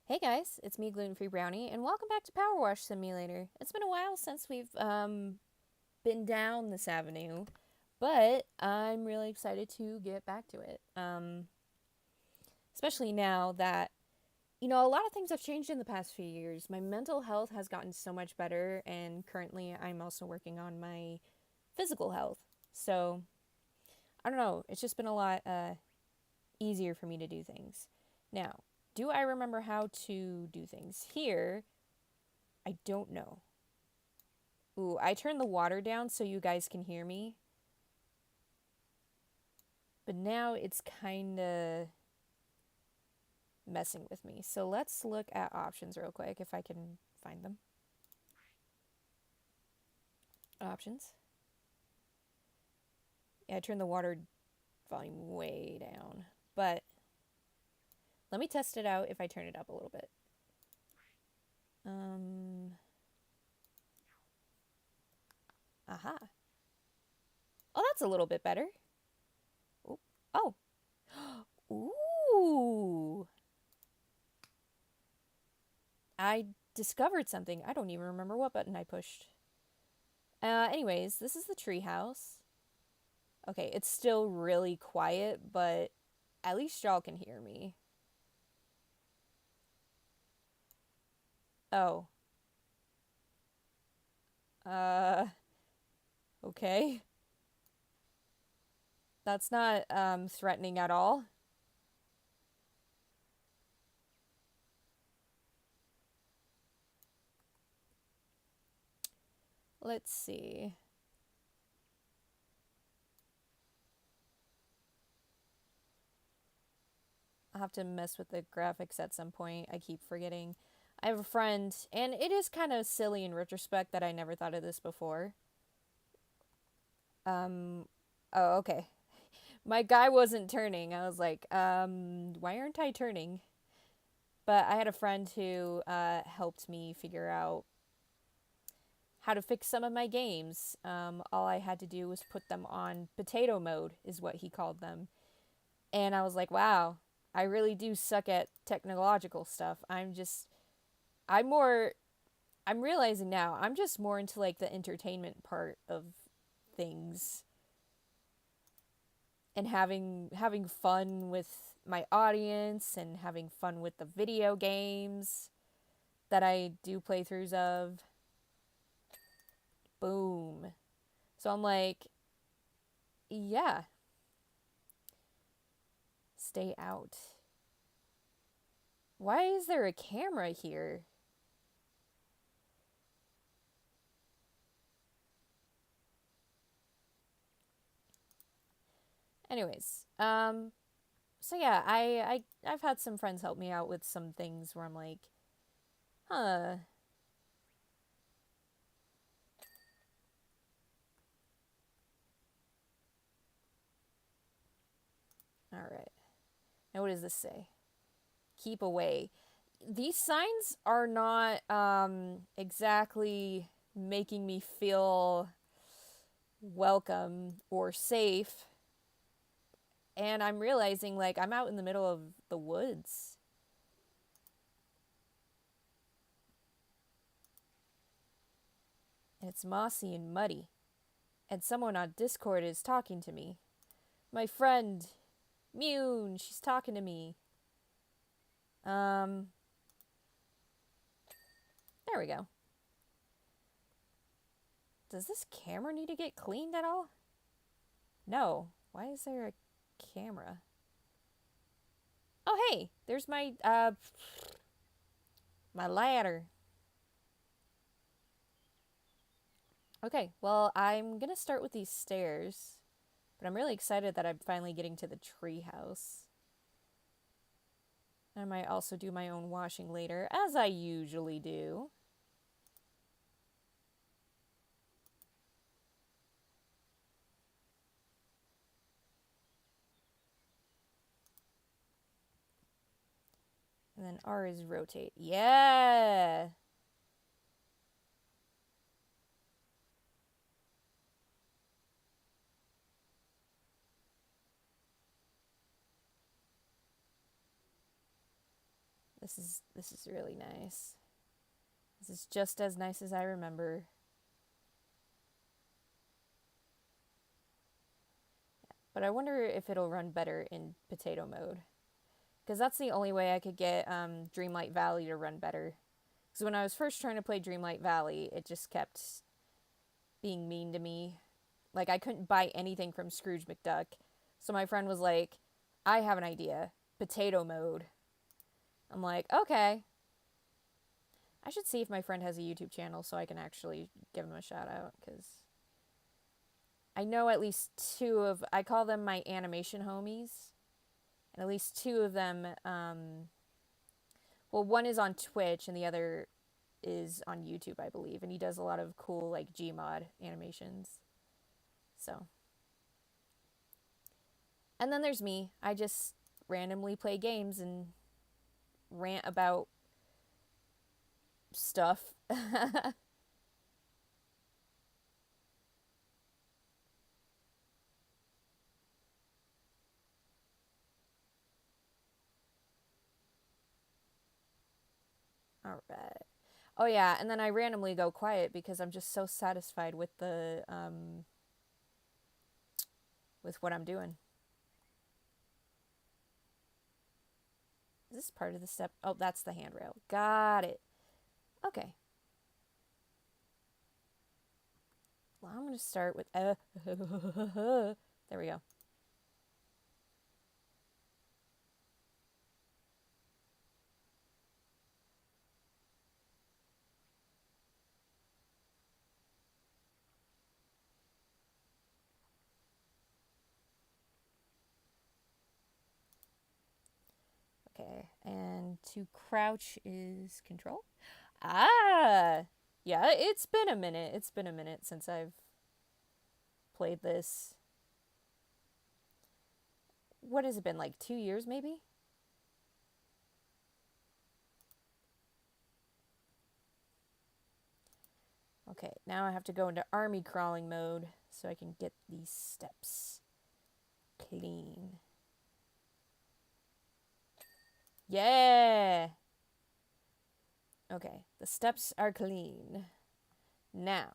Hey guys, it's me, Gluten-Free Brownie, and welcome back to PowerWash Simulator. It's been a while since we've been down this avenue, but I'm really excited to get back to it. Especially now that, a lot of things have changed in the past few years. My mental health has gotten so much better, and currently I'm also working on my physical health. So, I don't know, it's just been a lot easier for me to do things. Now, do I remember how to do things here? I don't know. Ooh, I turned the water down so you guys can hear me. But now it's kind of messing with me. So let's look at options real quick if I can find them. Options. Yeah, I turned the water volume way down. But let me test it out if I turn it up a little bit. Aha. Oh, that's a little bit better. Ooh. Oh. Ooh. I discovered something. I don't even remember what button I pushed. Anyways, this is the treehouse. Okay, it's still really quiet, but at least y'all can hear me. Oh. Uh, okay. That's not threatening at all. Let's see. I'll have to mess with the graphics at some point. I keep forgetting. I have a friend, and it is kind of silly in retrospect that I never thought of this before. Oh, okay. My guy wasn't turning. I was like, why aren't I turning? But I had a friend who helped me figure out how to fix some of my games. All I had to do was put them on potato mode, is what he called them. And I was like, wow, I really do suck at technological stuff. I'm more, I'm realizing now, I'm just more into like the entertainment part of things and having fun with my audience and having fun with the video games that I do playthroughs of. Boom. So I'm like, yeah, stay out. Why is there a camera here? Anyways, so yeah, I've had some friends help me out with some things where I'm like, huh. All right. Now what does this say? Keep away. These signs are not exactly making me feel welcome or safe. And I'm realizing like I'm out in the middle of the woods. And it's mossy and muddy. And someone on Discord is talking to me. My friend, Mune, she's talking to me. Um, there we go. Does this camera need to get cleaned at all? No. Why is there a camera? Oh, hey, there's my ladder. Okay, well, I'm gonna start with these stairs, but I'm really excited that I'm finally getting to the treehouse. I might also do my own washing later, as I usually do. And then R is rotate. Yeah! This is really nice. This is just as nice as I remember. But I wonder if it'll run better in potato mode. Because that's the only way I could get Dreamlight Valley to run better. Because when I was first trying to play Dreamlight Valley, it just kept being mean to me. Like, I couldn't buy anything from Scrooge McDuck. So my friend was like, I have an idea. Potato mode. I'm like, okay. I should see if my friend has a YouTube channel so I can actually give him a shout out. Because I know at least I call them my animation homies. And at least two of them, well, one is on Twitch and the other is on YouTube, I believe. And he does a lot of cool, like, Gmod animations. So. And then there's me. I just randomly play games and rant about stuff. All right. Oh yeah, and then I randomly go quiet because I'm just so satisfied with the with what I'm doing. Is this part of the step? Oh, that's the handrail. Got it. Okay. Well, I'm going to start with there we go. Okay, and to crouch is control. Ah, yeah, it's been a minute. It's been a minute since I've played this. What has it been, like 2 years maybe? Okay, now I have to go into army crawling mode so I can get these steps clean. Yeah! Okay, the steps are clean. Now.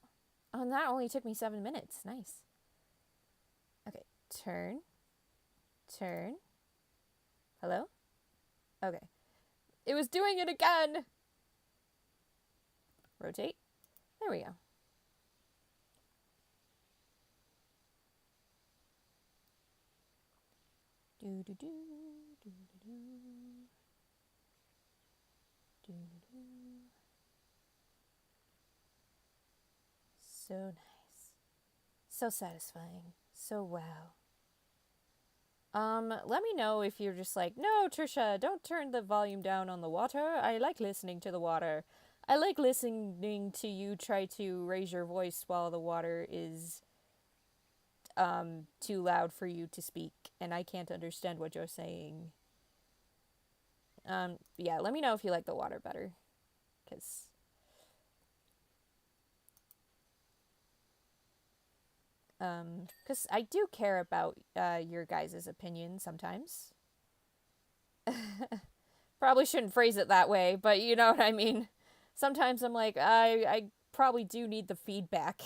Oh, and that only took me 7 minutes. Nice. Okay, turn. Turn. Hello? Okay. It was doing it again! Rotate. There we go. Do do do do do do do do. So nice. So satisfying. So wow. Let me know if you're just like, no, Trisha, don't turn the volume down on the water. I like listening to the water. I like listening to you try to raise your voice while the water is too loud for you to speak and I can't understand what you're saying. Yeah, let me know if you like the water better. Cause I do care about your guys' opinion sometimes. Probably shouldn't phrase it that way, but you know what I mean. Sometimes I'm like, I probably do need the feedback.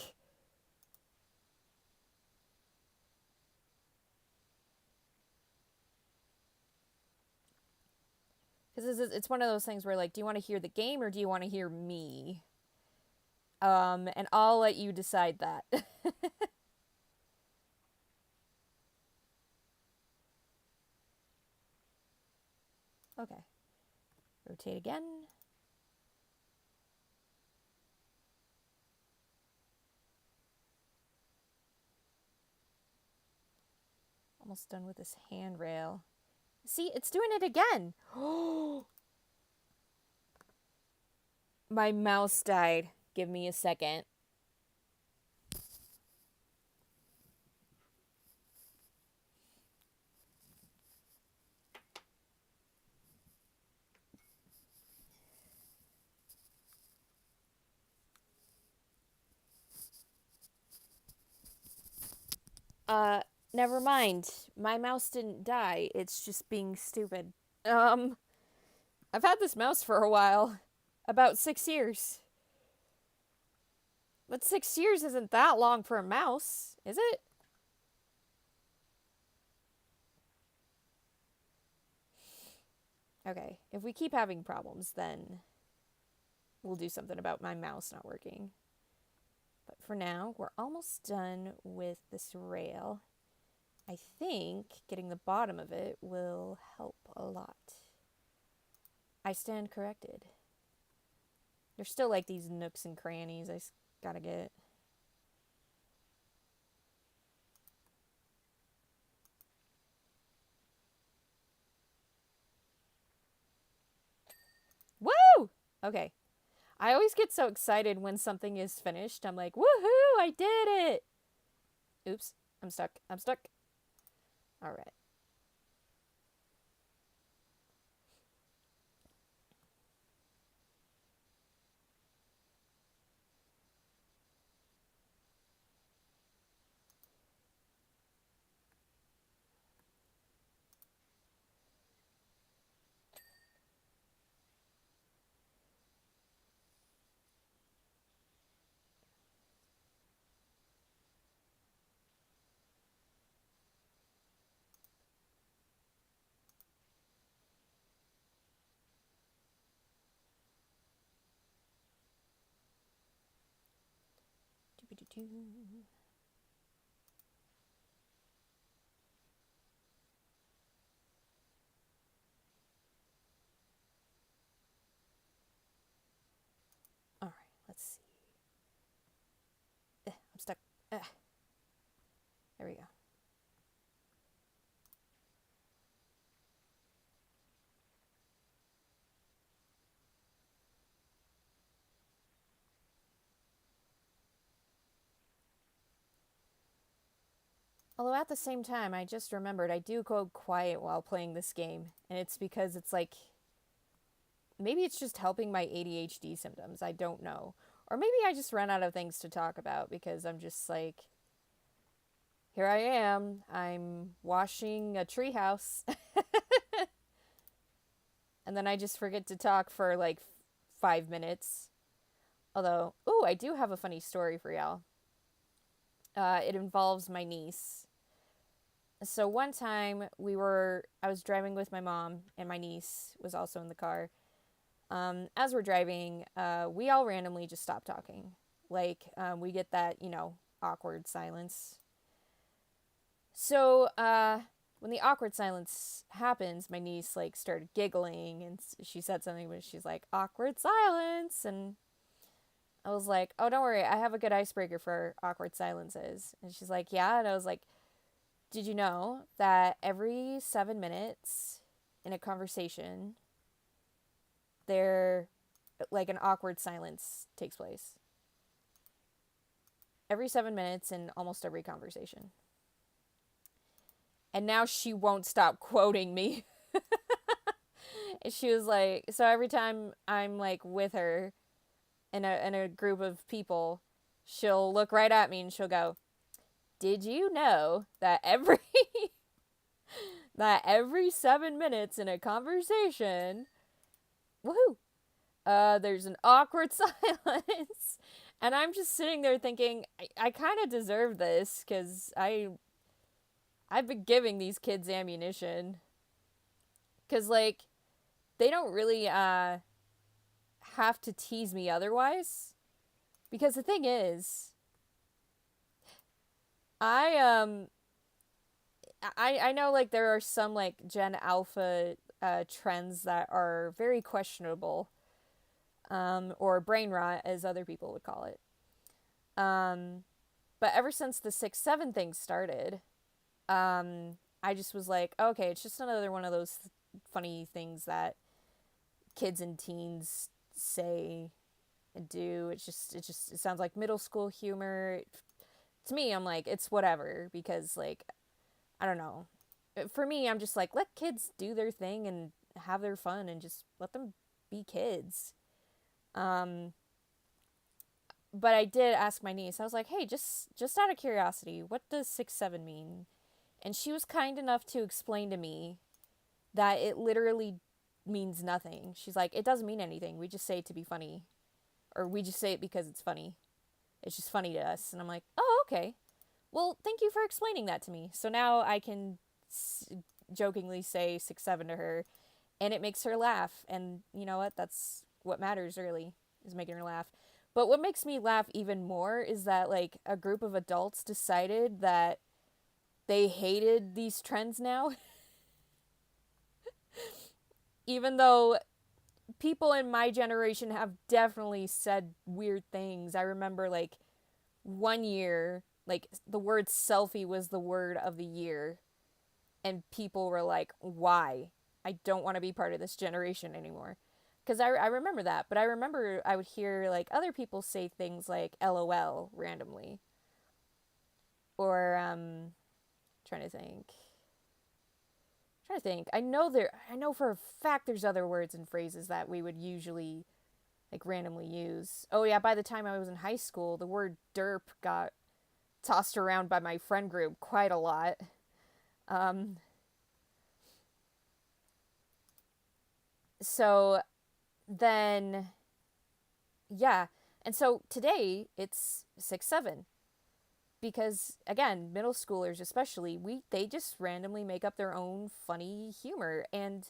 Because it's one of those things where, like, do you want to hear the game or do you want to hear me? And I'll let you decide that. Okay. Rotate again. Almost done with this handrail. See, it's doing it again. My mouse died. Give me a second. Never mind. My mouse didn't die. It's just being stupid. I've had this mouse for a while. About 6 years. But 6 years isn't that long for a mouse, is it? Okay, if we keep having problems, then we'll do something about my mouse not working. But for now, we're almost done with this rail. I think getting the bottom of it will help a lot. I stand corrected. There's still like these nooks and crannies I gotta get. Woo! Okay. I always get so excited when something is finished. I'm like, woohoo, I did it! Oops, I'm stuck. I'm stuck. All right. Doo-ba-doo-doo. All right, let's see. I'm stuck. There we go. Although at the same time, I just remembered I do go quiet while playing this game, and it's because it's like, maybe it's just helping my ADHD symptoms. I don't know. Or maybe I just run out of things to talk about because I'm just like, here I am. I'm washing a treehouse. And then I just forget to talk for like 5 minutes. Although, oh, I do have a funny story for y'all. It involves my niece. So one time I was driving with my mom and my niece was also in the car. As we're driving, we all randomly just stop talking. Like, we get that, awkward silence. So, when the awkward silence happens, my niece, like, started giggling and she said something, but she's like, awkward silence. And I was like, oh, don't worry, I have a good icebreaker for awkward silences. And she's like, yeah. And I was like, did you know that every 7 minutes in a conversation, there, like, an awkward silence takes place? Every 7 minutes in almost every conversation. And now she won't stop quoting me. And she was like, so every time I'm like with her in a group of people, she'll look right at me and she'll go, did you know that every 7 minutes in a conversation, woohoo, there's an awkward silence. And I'm just sitting there thinking, I kind of deserve this because I've been giving these kids ammunition. Because, like, they don't really have to tease me otherwise. Because the thing is, I know, like, there are some, like, Gen Alpha trends that are very questionable. Or brain rot, as other people would call it. But ever since the 6-7 thing started, I just was like, okay, it's just another one of those funny things that kids and teens say and do. It sounds like middle school humor. To me, I'm like, it's whatever, because, like, I don't know. For me, I'm just like, let kids do their thing and have their fun and just let them be kids. But I did ask my niece. I was like, hey, just out of curiosity, what does 6-7 mean? And she was kind enough to explain to me that it literally means nothing. She's like, it doesn't mean anything. We just say it to be funny. Or we just say it because it's funny. It's just funny to us. And I'm like, oh, okay. Well, thank you for explaining that to me. So now I can jokingly say 6'7" to her, and it makes her laugh. And you know what? That's what matters, really, is making her laugh. But what makes me laugh even more is that, like, a group of adults decided that they hated these trends now. Even though people in my generation have definitely said weird things. I remember, like, one year, like, the word selfie was the word of the year. And people were like, why? I don't want to be part of this generation anymore. Because I remember that. But I remember I would hear, like, other people say things like LOL randomly. Or, trying to think. I know for a fact there's other words and phrases that we would usually, like, randomly use. Oh yeah, by the time I was in high school, the word derp got tossed around by my friend group quite a lot. So then, yeah. And so today it's 6'7", because again, middle schoolers especially, they just randomly make up their own funny humor, and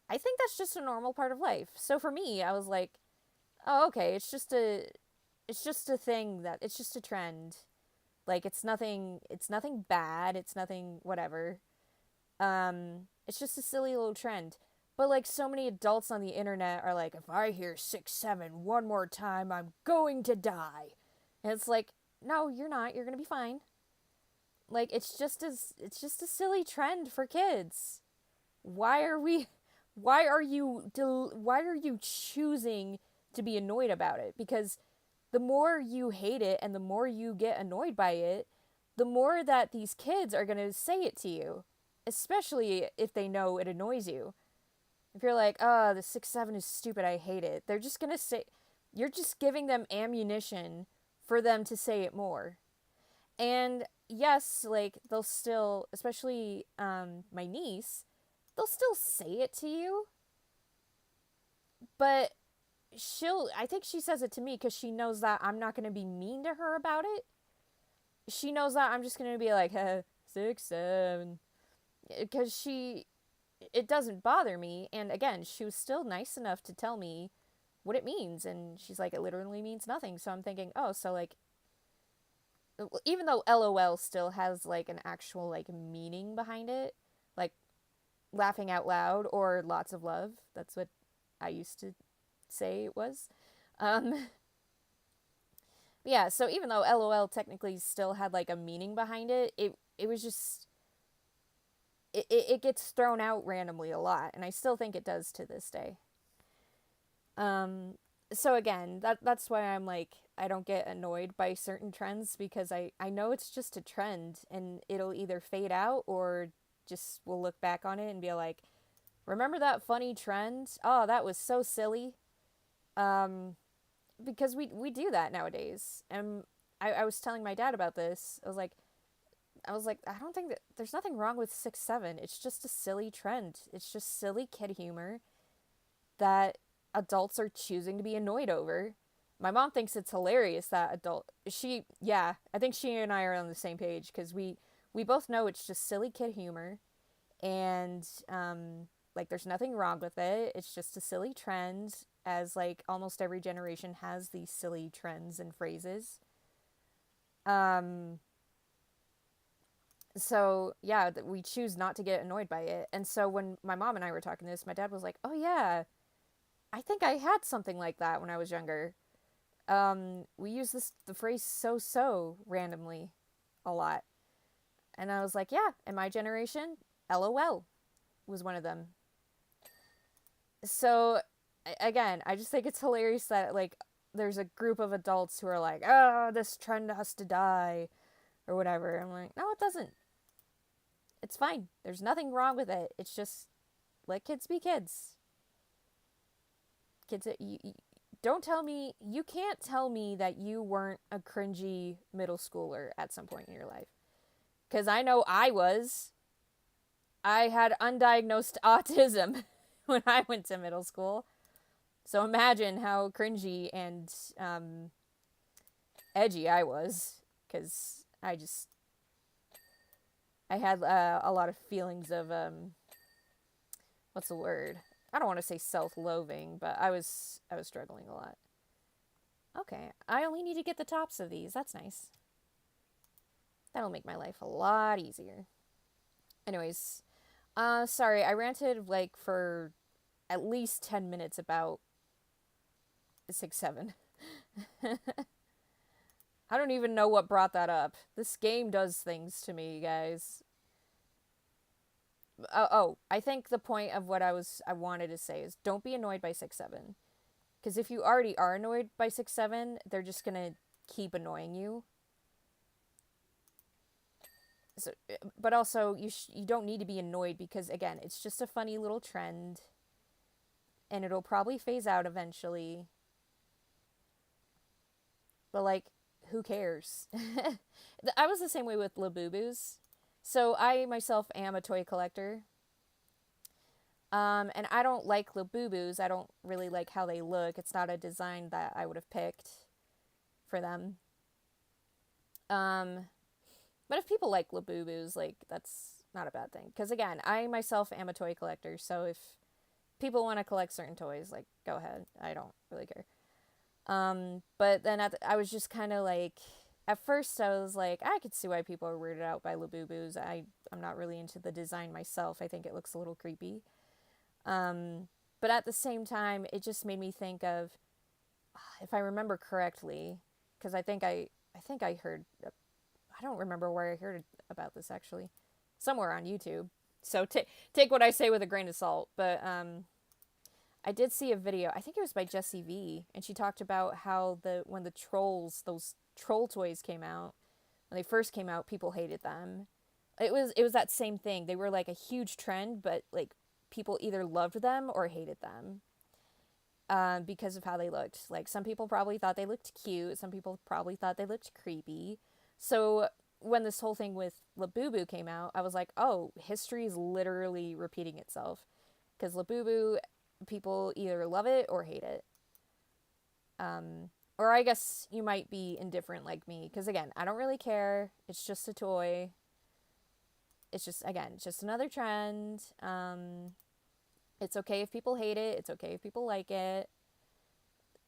I think that's just a normal part of life. So for me, I was like, oh, okay, it's just a thing, that it's just a trend. Like, it's nothing bad, it's nothing whatever. It's just a silly little trend. But, like, so many adults on the internet are like, if I hear 6'7" one more time, I'm going to die. And it's like, no, you're not. You're gonna be fine. Like, it's just a silly trend for kids. Why are we why are you choosing to be annoyed about it? Because the more you hate it and the more you get annoyed by it, the more that these kids are going to say it to you, especially if they know it annoys you. If you're like, oh, the 6'7" is stupid, I hate it, they're just going to say, you're just giving them ammunition for them to say it more. And yes, like, they'll still, especially my niece, they'll still say it to you, but I think she says it to me because she knows that I'm not going to be mean to her about it. She knows that I'm just going to be like, 6'7", because it doesn't bother me. And again, she was still nice enough to tell me what it means, and she's like, it literally means nothing. So I'm thinking, oh, so, like, even though LOL still has, like, an actual, like, meaning behind it, like laughing out loud or lots of love, that's what I used to say it was. Yeah, so even though LOL technically still had, like, a meaning behind it, it was just, it gets thrown out randomly a lot, and I still think it does to this day. So again, that's why I'm like, I don't get annoyed by certain trends, because I know it's just a trend, and it'll either fade out or just we'll look back on it and be like, remember that funny trend? Oh, that was so silly. Because we do that nowadays. And I was telling my dad about this. I was like, I don't think that there's nothing wrong with 6'7". It's just a silly trend. It's just silly kid humor that adults are choosing to be annoyed over. My mom thinks it's hilarious that I think she and I are on the same page, because we both know it's just silly kid humor, and like, there's nothing wrong with it. It's just a silly trend, as, like, almost every generation has these silly trends and phrases. So yeah, we choose not to get annoyed by it. And so when my mom and I were talking this, my dad was like, oh yeah, I think I had something like that when I was younger. We use the phrase so randomly a lot. And I was like, yeah, in my generation, LOL was one of them. So again, I just think it's hilarious that, like, there's a group of adults who are like, oh, this trend has to die, or whatever. I'm like, no, it doesn't. It's fine. There's nothing wrong with it. It's just, let kids be kids. Kids, you can't tell me that you weren't a cringy middle schooler at some point in your life. Because I know I was. I had undiagnosed autism when I went to middle school. So imagine how cringy and edgy I was, because I had a lot of feelings of what's the word? I don't want to say self-loathing, but I was struggling a lot. Okay, I only need to get the tops of these. That's nice. That'll make my life a lot easier. Anyways, sorry, I ranted like for at least 10 minutes about 6-7. I don't even know what brought that up. This game does things to me, guys. I think the point of what I wanted to say is don't be annoyed by 6-7. Because if you already are annoyed by 6-7, they're just gonna keep annoying you. So, but also, you don't need to be annoyed because, again, it's just a funny little trend. And it'll probably phase out eventually. But, like, who cares? I was the same way with Labubu's. So I myself am a toy collector. And I don't like Labubu's. I don't really like how they look. It's not a design that I would have picked for them. But if people like Labubu's, like, that's not a bad thing. Because again, I myself am a toy collector. So if people want to collect certain toys, like, go ahead. I don't really care. But then I was just kind of like, at first I was like, I could see why people are weirded out by Labubu's. I'm not really into the design myself. I think it looks a little creepy. But at the same time, it just made me think of, if I remember correctly, because I think I heard, I don't remember where I heard about this actually, somewhere on YouTube. So take what I say with a grain of salt. But I did see a video. I think it was by Jessie V, and she talked about how when the trolls, those troll toys came out, when they first came out, people hated them. It was that same thing. They were like a huge trend, but like people either loved them or hated them. Because of how they looked. Like, some people probably thought they looked cute. Some people probably thought they looked creepy. So when this whole thing with Labubu came out, I was like, oh, history is literally repeating itself. Because Labubu, people either love it or hate it. Or I guess you might be indifferent like me. Because again, I don't really care. It's just a toy. It's just, again, it's just another trend. It's okay if people hate it. It's okay if people like it.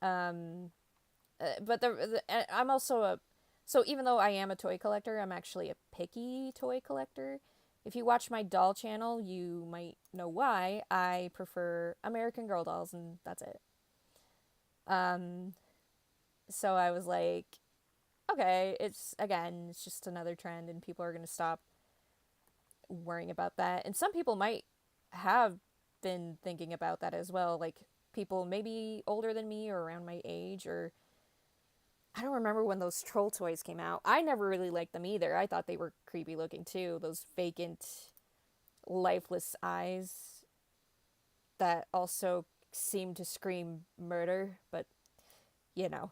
But I'm also so even though I am a toy collector, I'm actually a picky toy collector. If you watch my doll channel, you might know why. I prefer American Girl dolls, and that's it. So I was like, okay, it's just another trend, and people are gonna stop worrying about that. And some people might have been thinking about that as well, like people maybe older than me or around my age, or I don't remember when those troll toys came out. I never really liked them either. I thought they were creepy looking too, those vacant lifeless eyes that also seemed to scream murder, but you know.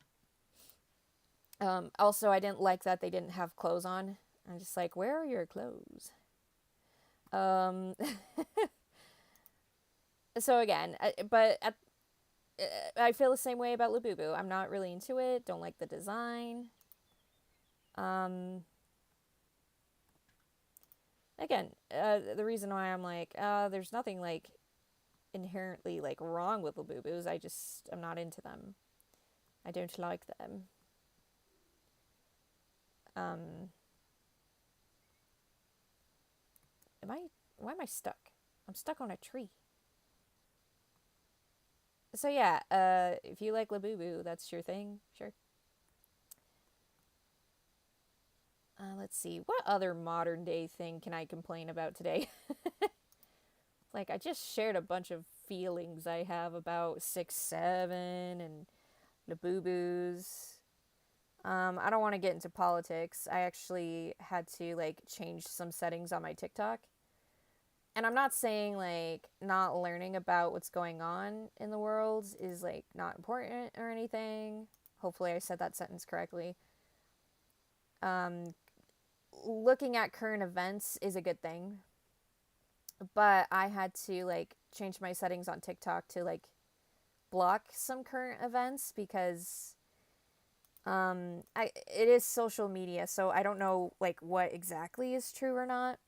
Also, I didn't like that they didn't have clothes on. I'm just like, where are your clothes? um so again, I feel the same way about Labubu. I'm not really into it. Don't like the design. Um, Again, the reason why I'm like, there's nothing like inherently like wrong with Labubus. I'm not into them. I don't like them. Um, Why am I stuck? I'm stuck on a tree. So yeah, if you like Labubu, that's your thing, sure. Let's see, what other modern day thing can I complain about today? Like, I just shared a bunch of feelings I have about 6-7 and Labubus. I don't want to get into politics. I actually had to like change some settings on my TikTok. And I'm not saying like not learning about what's going on in the world is like not important or anything. Hopefully I said that sentence correctly. Um, Looking at current events is a good thing. But I had to like changed my settings on TikTok to like block some current events because it is social media, so I don't know like what exactly is true or not.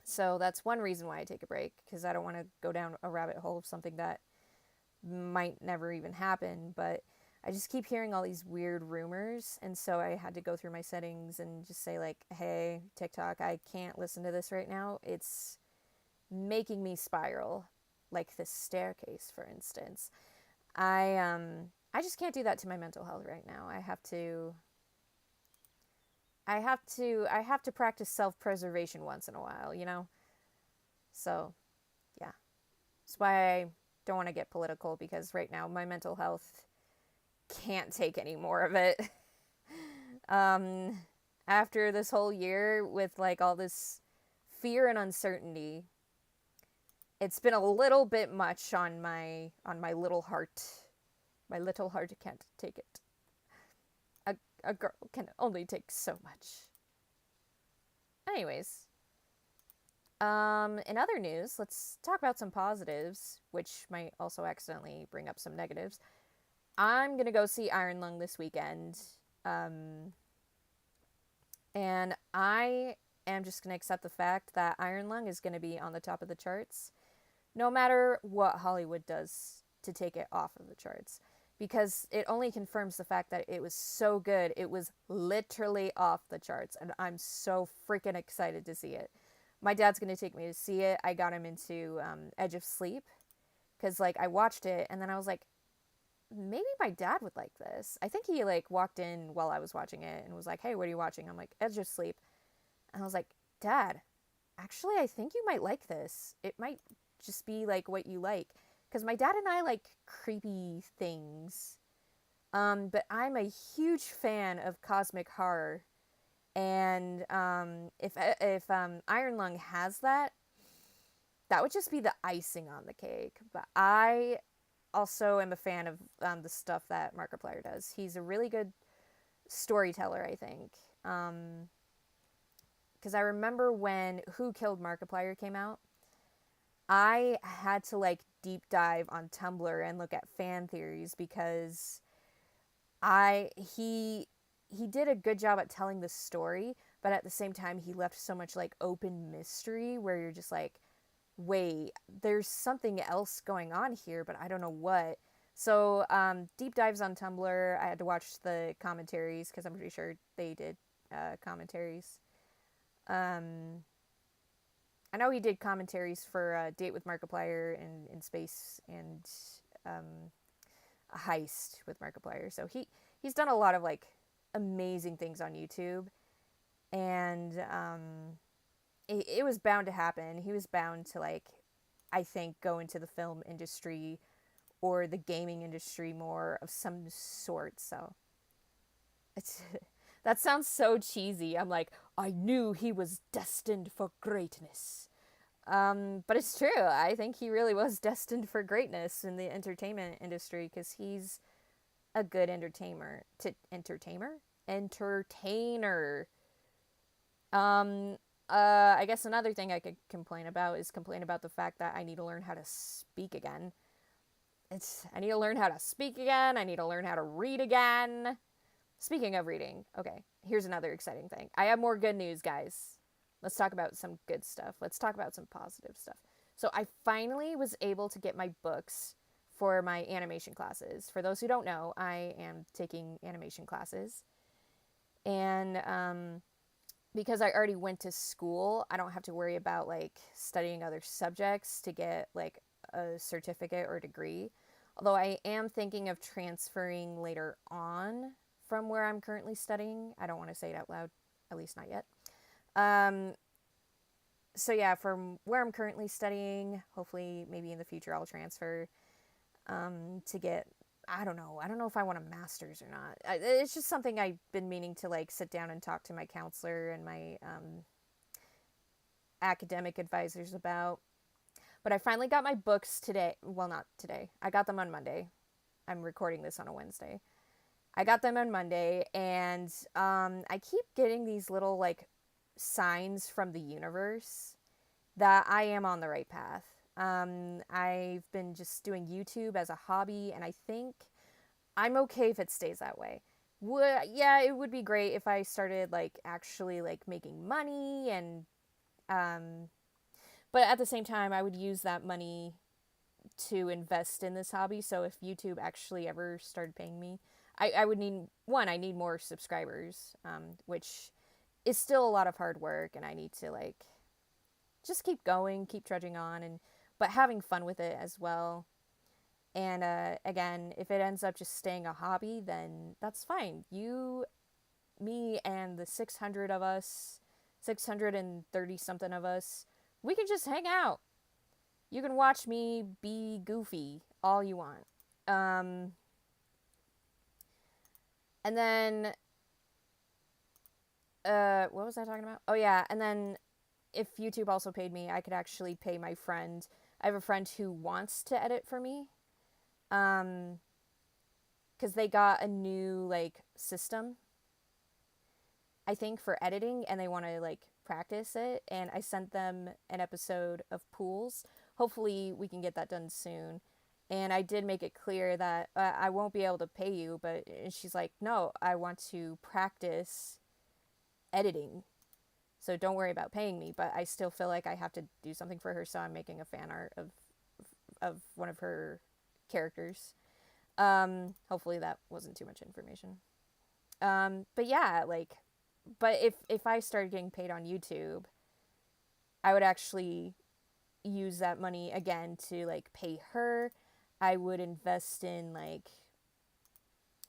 So that's one reason why I take a break, because I don't want to go down a rabbit hole of something that might never even happen. But I just keep hearing all these weird rumors, and so I had to go through my settings and just say like, hey, TikTok, I can't listen to this right now. It's making me spiral, like this staircase, for instance. I just can't do that to my mental health right now. I have to practice self-preservation once in a while, you know? So, yeah. That's why I don't want to get political, because right now my mental health can't take any more of it. um After this whole year with like all this fear and uncertainty, it's been a little bit much on my little heart. My little heart can't take it. A girl can only take so much. Anyways, in other news, let's talk about some positives, which might also accidentally bring up some negatives. I'm gonna go see Iron Lung this weekend, and I am just gonna accept the fact that Iron Lung is gonna be on the top of the charts, no matter what Hollywood does to take it off of the charts. Because it only confirms the fact that it was so good. It was literally off the charts, and I'm so freaking excited to see it. My dad's gonna take me to see it. I got him into Edge of Sleep, because like I watched it and then I was like, maybe my dad would like this. I think he like walked in while I was watching it and was like, hey, what are you watching? I'm like, Edge of Sleep. And I was like, Dad, actually, I think you might like this. It might just be like what you like. Because my dad and I like creepy things. But I'm a huge fan of cosmic horror. And if Iron Lung has that, that would just be the icing on the cake. But I also am a fan of the stuff that Markiplier does. He's a really good storyteller, I think. Because I remember when Who Killed Markiplier came out, I had to like deep dive on Tumblr and look at fan theories, because I he did a good job at telling the story, but at the same time he left so much like open mystery where you're just like, wait, there's something else going on here, but I don't know what. So deep dives on Tumblr. I had to watch the commentaries because I'm pretty sure they did commentaries. Um, I know he did commentaries for Date with Markiplier and In Space, and um, a heist with Markiplier. So he's done a lot of like amazing things on YouTube, and it was bound to happen. He was bound to like, I think, go into the film industry or the gaming industry more of some sort. So it's that sounds so cheesy. I'm like, I knew he was destined for greatness. But it's true. I think he really was destined for greatness in the entertainment industry, because he's a good entertainer. Um, I guess another thing I could complain about the fact that I need to learn how to speak again. I need to learn how to speak again. I need to learn how to read again. Speaking of reading, okay, here's another exciting thing. I have more good news, guys. Let's talk about some good stuff. Let's talk about some positive stuff. So I finally was able to get my books for my animation classes. For those who don't know, I am taking animation classes. And because I already went to school, I don't have to worry about like studying other subjects to get like a certificate or degree. Although I am thinking of transferring later on from where I'm currently studying. I don't want to say it out loud, at least not yet. So yeah, from where I'm currently studying, hopefully maybe in the future I'll transfer to get, I don't know if I want a master's or not. It's just something I've been meaning to like sit down and talk to my counselor and my academic advisors about. But I finally got my books today. Well, not today. I got them on Monday. I'm recording this on a Wednesday. I got them on Monday, and I keep getting these little like signs from the universe, that I am on the right path. I've been just doing YouTube as a hobby, and I think I'm okay if it stays that way. Yeah, it would be great if I started like actually like making money and um but at the same time I would use that money to invest in this hobby. So if YouTube actually ever started paying me, I would need one, I need more subscribers, which is still a lot of hard work, and I need to like just keep going, keep trudging on, and but having fun with it as well. And again, if it ends up just staying a hobby, then that's fine. You, me, and the 600 of us, 630 something of us, we can just hang out. You can watch me be goofy all you want. Um, and then, what was I talking about? Oh, yeah. And then if YouTube also paid me, I could actually pay my friend. I have a friend who wants to edit for me. Um, because they got a new like system, I think, for editing, and they want to like practice it. And I sent them an episode of Pools. Hopefully, we can get that done soon. And I did make it clear that I won't be able to pay you, but and she's like, no, I want to practice editing. So don't worry about paying me, but I still feel like I have to do something for her, so I'm making a fan art of one of her characters. Hopefully that wasn't too much information. But yeah, like, but if I started getting paid on YouTube, I would actually use that money again to like pay her. I would invest in like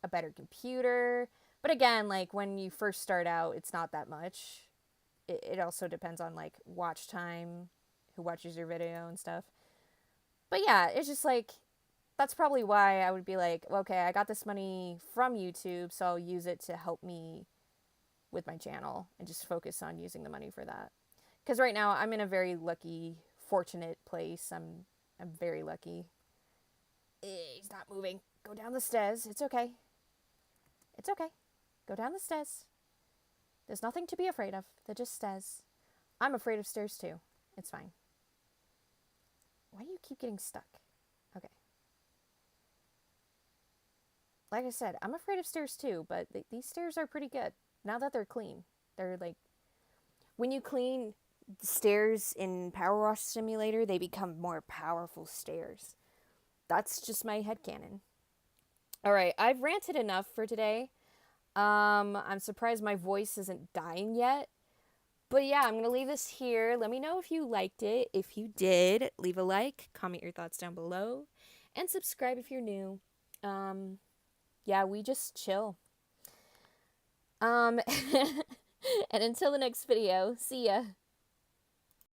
a better computer. But again, like when you first start out, it's not that much. It also depends on like watch time, who watches your video and stuff. But yeah, it's just like that's probably why I would be like, okay, I got this money from YouTube, so I'll use it to help me with my channel and just focus on using the money for that. Because right now I'm in a very lucky, fortunate place. I'm very lucky. He's not moving. Go down the stairs. It's okay. It's okay. Go down the stairs. There's nothing to be afraid of. They're just stairs. I'm afraid of stairs too. It's fine. Why do you keep getting stuck? Okay. Like I said, I'm afraid of stairs too, but these stairs are pretty good now that they're clean. They're like, when you clean the stairs in PowerWash Simulator, they become more powerful stairs. That's just my headcanon. All right, I've ranted enough for today. I'm surprised my voice isn't dying yet. But yeah, I'm going to leave this here. Let me know if you liked it. If you did, leave a like, comment your thoughts down below, and subscribe if you're new. Yeah, we just chill. And until the next video, see ya.